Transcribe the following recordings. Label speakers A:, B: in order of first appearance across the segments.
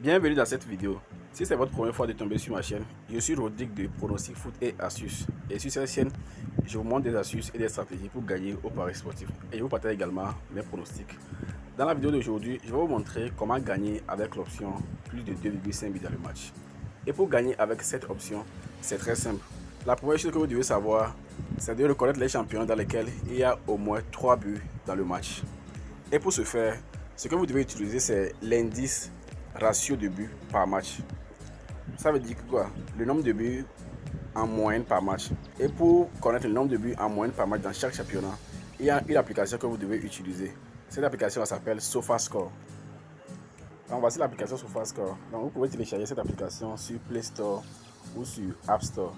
A: Bienvenue dans cette vidéo. Si c'est votre première fois de tomber sur ma chaîne, je suis Rodrigue de Pronostic Foot et Astuces. Et sur cette chaîne, je vous montre des astuces et des stratégies pour gagner au paris sportif. Et je vous partage également mes pronostics. Dans la vidéo d'aujourd'hui, je vais vous montrer comment gagner avec l'option plus de 2,5 buts dans le match. Et pour gagner avec cette option, c'est très simple. La première chose que vous devez savoir, c'est de reconnaître les championnats dans lesquels il y a au moins 3 buts dans le match. Et pour ce faire, ce que vous devez utiliser, c'est l'indice ratio de buts par match. Ça veut dire quoi? Le nombre de buts en moyenne par match. Et pour connaître le nombre de buts en moyenne par match dans chaque championnat, il y a une application que vous devez utiliser. Cette application s'appelle SofaScore. Donc voici l'application SofaScore. Donc vous pouvez télécharger cette application sur Play Store ou sur App Store.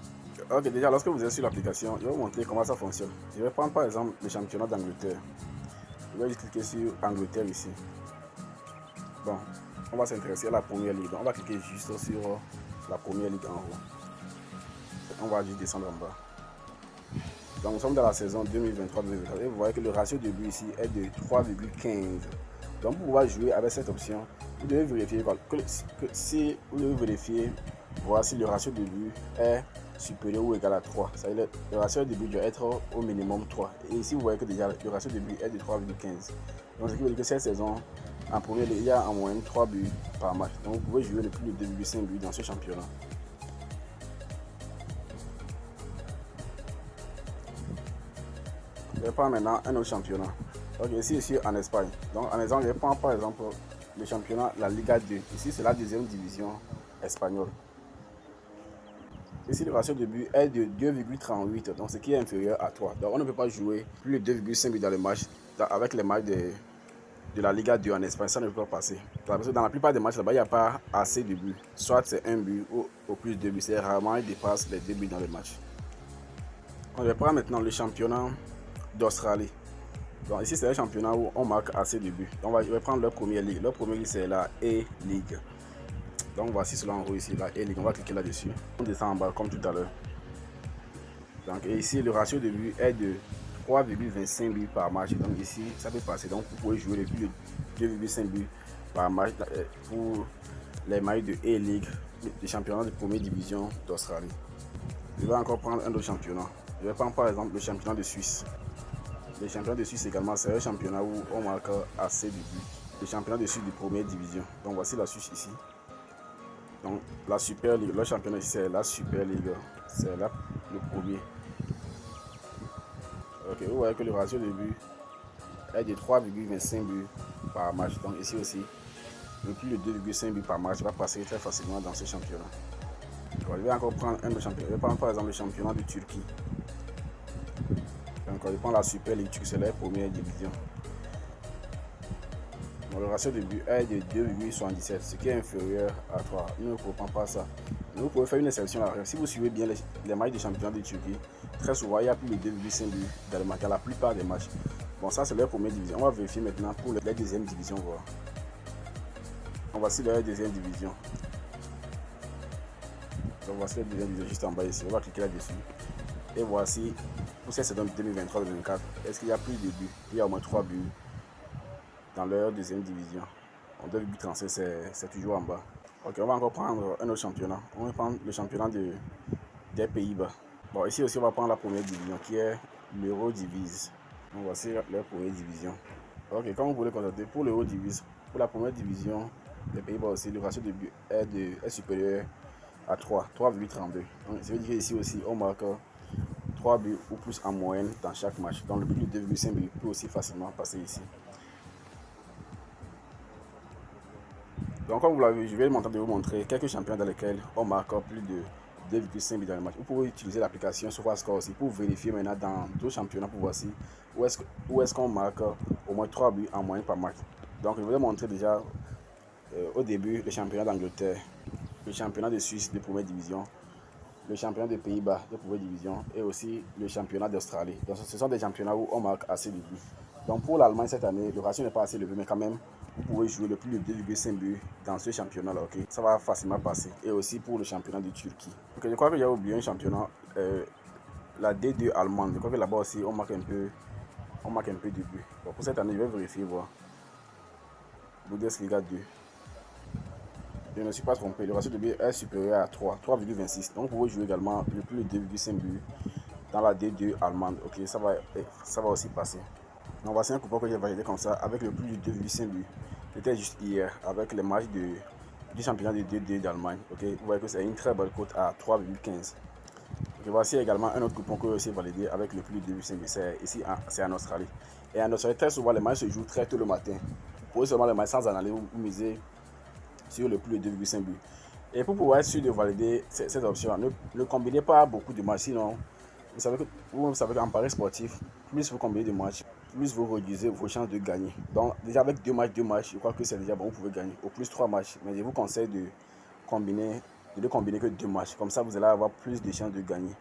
A: Ok, déjà lorsque vous êtes sur l'application, je vais vous montrer comment ça fonctionne. Je vais prendre par exemple le championnat d'Angleterre. Je vais juste cliquer sur Angleterre ici. Bon, on va s'intéresser à la première ligue. Donc, on va cliquer juste sur la première ligue en haut. On va juste descendre en bas. Donc nous sommes dans la saison 2023-2024 et vous voyez que le ratio de but ici est de 3,15. Donc pour pouvoir jouer avec cette option, vous devez vérifier si vous devez vérifier voir si le ratio de but est supérieur ou égal à 3. Ça veut dire le ratio de but doit être au minimum 3. Et ici vous voyez que déjà le ratio de but est de 3,15. Donc ce qui veut dire que cette saison, en première ligue, il y a en moyenne 3 buts par match. Donc vous pouvez jouer le plus de 2,5 buts dans ce championnat. Je vais prendre maintenant un autre championnat. Ok, ici je suis en Espagne. Donc en exemple, je prends par exemple le championnat, la Liga 2. Ici c'est la deuxième division espagnole. Ici le ratio de but est de 2,38, donc ce qui est inférieur à 3. Donc on ne peut pas jouer plus de 2,5 buts dans le match avec les matchs de la Liga 2 en Espagne. Ça ne peut pas passer. Parce que dans la plupart des matchs là-bas, il n'y a pas assez de buts. Soit c'est un but ou au plus de buts. C'est rarement il dépasse les 2 buts dans le match. On va prendre maintenant le championnat d'Australie. Donc ici c'est un championnat où on marque assez de buts. Donc je vais prendre leur première ligue. Leur première ligue c'est la A-League. Donc voici cela en haut ici, la A-League. On va cliquer là-dessus. On descend en bas comme tout à l'heure. Donc ici le ratio de buts est de 3,25 buts par match. Donc ici ça peut passer. Donc vous pouvez jouer le plus de 2,5 buts par match pour les matchs de A-League, les championnats de première division d'Australie. Je vais encore prendre un autre championnat. Je vais prendre par exemple le championnat de Suisse. Le championnat de Suisse également, c'est un championnat où on marque assez de buts. Le championnat de Suisse de première division. Donc voici la Suisse ici. Donc la Super League, le championnat ici c'est la Super League. C'est là le premier. Ok, vous voyez que le ratio de buts est de 3,25 buts par match. Donc ici aussi, le plus de 2,5 buts par match va passer très facilement dans ce championnat. Donc, je vais encore prendre un autre championnat. Je vais prendre par exemple le championnat de Turquie. Donc je prends la Super League Turquie, c'est la première division. Donc, le ratio de but est de 2,77, ce qui est inférieur à 3. Nous ne comprenons pas ça. Nous pouvons faire une exception là. Si vous suivez bien les matchs du championnat de Turquie, très souvent il y a plus de 2,5 buts dans le match, dans la plupart des matchs. Bon, ça c'est leur première division. On va vérifier maintenant pour les deuxième division. Voir. Donc, voici leur deuxième division. Donc voici la deuxième division juste en bas ici. On va cliquer là-dessus. Et voici pour cette saison 2023-2024. Est-ce qu'il y a plus de buts? Il y a au moins 3 buts dans leur deuxième division. En 2,36, c'est toujours en bas. Ok, on va encore prendre un autre championnat. On va prendre le championnat des Pays-Bas. Bon, ici aussi, on va prendre la première division qui est l'Eurodivise. Donc, voici leur première division. Ok, comme vous pouvez constater, pour l'Eurodivise, pour la première division des Pays-Bas aussi, le ratio de but est supérieur à 3,32. Donc, ça veut dire qu'ici aussi, on marque 3 buts ou plus en moyenne dans chaque match. Donc, le plus de 2,5 buts peut aussi facilement passer ici. Donc comme vous l'avez vu, je vais de vous montrer quelques championnats dans lesquels on marque plus de 2,5 buts dans le match. Vous pouvez utiliser l'application SofaScore aussi pour vérifier maintenant dans d'autres championnats pour voir si où est-ce qu'on marque au moins 3 buts en moyenne par match. Donc je vais vous montrer déjà au début le championnat d'Angleterre, le championnat de Suisse de première division, le championnat des Pays-Bas de première division et aussi le championnat d'Australie. Donc ce sont des championnats où on marque assez de buts. Donc pour l'Allemagne cette année, le ratio n'est pas assez élevé, mais quand même, vous pouvez jouer le plus de 2,5 buts dans ce championnat-là, ok? Ça va facilement passer. Et aussi pour le championnat de Turquie. Ok, je crois que j'ai oublié un championnat, la D2 allemande. Je crois que là-bas aussi, on marque un peu de buts. Bon, pour cette année, je vais vérifier, voir. Bundesliga 2. je ne suis pas trompé, le ratio de but est supérieur à 3,26. Donc vous pouvez jouer également le plus de 2,5 buts dans la D2 allemande. Ok, ça va aussi passer. Donc voici un coupon que j'ai validé comme ça avec le plus de 2,5 buts. C'était juste hier avec les matchs du championnat de D2 d'Allemagne. Ok, vous voyez que c'est une très bonne cote à 3,15. Ok, voici également un autre coupon que j'ai aussi validé avec le plus de 2,5 buts. C'est ici, c'est en Australie. Et en Australie, très souvent, les matchs se jouent très tôt le matin. Vous pouvez seulement les matchs sans analyse, vous misez sur le plus de 2,5 buts. Et pour pouvoir être sûr de valider cette option, ne combinez pas beaucoup de matchs, sinon vous savez qu'en pari sportif, plus vous combinez de matchs, plus vous réduisez vos chances de gagner. Donc déjà avec deux matchs, je crois que c'est déjà bon, vous pouvez gagner. Au plus 3 matchs, mais je vous conseille de ne combiner que 2 matchs. Comme ça, vous allez avoir plus de chances de gagner.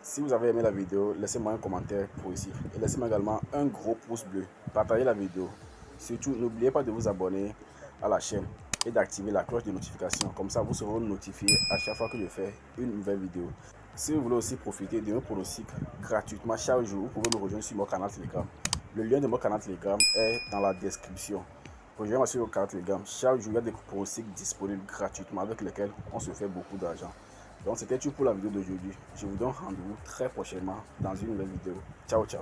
A: Si vous avez aimé la vidéo, laissez-moi un commentaire positif et laissez-moi également un gros pouce bleu. Partagez la vidéo. Surtout, n'oubliez pas de vous abonner à la chaîne et d'activer la cloche de notification. Comme ça, vous serez notifié à chaque fois que je fais une nouvelle vidéo. Si vous voulez aussi profiter de mes pronostics gratuitement chaque jour, vous pouvez me rejoindre sur mon canal Telegram. Le lien de mon canal Telegram est dans la description. Rejoignez-moi sur le canal Telegram. Chaque jour, il y a des pronostics disponibles gratuitement avec lesquels on se fait beaucoup d'argent. Donc c'était tout pour la vidéo d'aujourd'hui. Je vous donne rendez-vous très prochainement dans une nouvelle vidéo. Ciao, ciao.